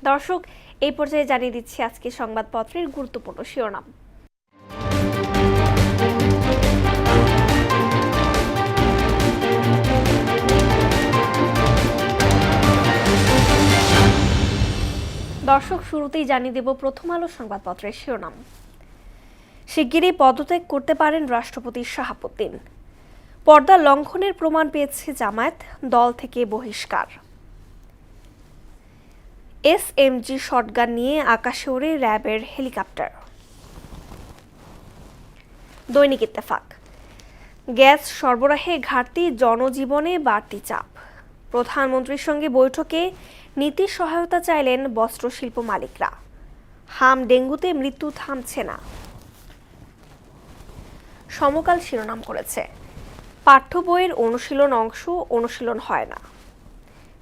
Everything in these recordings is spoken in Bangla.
দর্শক, এই পর্যায়ে জানিয়ে দিচ্ছি আজকে সংবাদপত্রের গুরুত্বপূর্ণ শিরোনাম। দর্শক, শুরুতেই জানিয়ে দেব প্রথম আলো সংবাদপত্রের শিরোনাম। শিগগিরই পদত্যাগ করতে পারেন রাষ্ট্রপতি শাহাবুদ্দিন। পর্দা লঙ্ঘনের প্রমাণ পেয়েছে জামায়াত, দল থেকে বহিষ্কার। এসএমজি শটগান নিয়ে আকাশে ওড়ে র্যাবের হেলিকপ্টার। দৈনিক ইত্তেফাক, গ্যাস সরবরাহে ঘাটতি, জনজীবনে বাড়তি চাপ। প্রধানমন্ত্রীর সঙ্গে বৈঠকে নীতি সহায়তা চাইলেন বস্ত্রশিল্প মালিকরা। হাম ডেঙ্গুতে মৃত্যু থামছে না। সমকাল শিরোনাম করেছে, পাঠ্য বইয়ের অনুশীলন অংশ অনুশীলন হয় না।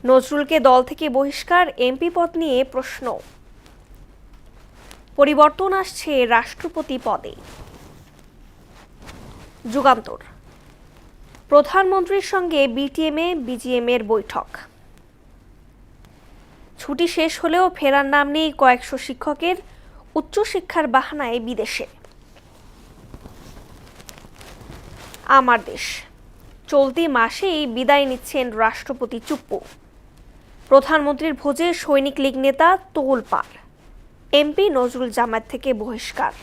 নজরুলকে দল থেকে বহিষ্কার, এমপি পদ নিয়ে প্রশ্ন। পরিবর্তন আসছে রাষ্ট্রপতি পদে। যুগান্তর, প্রধানমন্ত্রীর সঙ্গে বিজিএম এর বৈঠক। ছুটি শেষ হলেও ফেরার নাম নেই কয়েকশো শিক্ষকের, উচ্চশিক্ষার বাহানায় বিদেশে। আমার দেশ, চলতি মাসেই বিদায় নিচ্ছেন রাষ্ট্রপতি চুপ্পু। প্রধানমন্ত্রীর ভোজে সৈনিক লীগ নেতা তোলপাড়। এমপি নজরুল জামায়াত থেকে বহিষ্কার।